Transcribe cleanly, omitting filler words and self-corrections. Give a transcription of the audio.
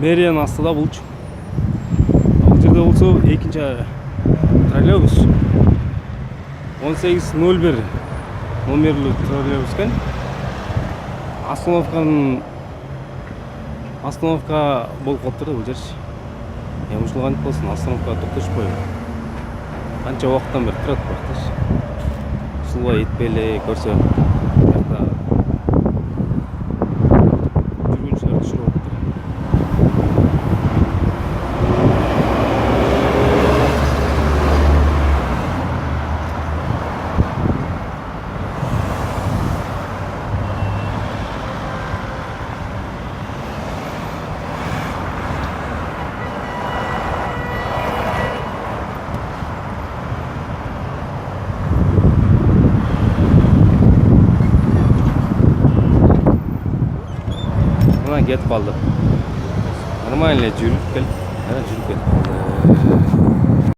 мэриянын астыда болчу. Бул жерде болсо экинчи троллейбус 1801 номерлүү троллейбус экен. Остановка болуп калыптыр да бул жерчи. Ушул кантип болсун, остановкага токтошпой. Канча убакыттан бери турат бактыш. Ушулай этпей эле көрсө жүргүнчүлөр түшүрүп атыптыр. Кетип калды. Нормально жүрүп кетип калды.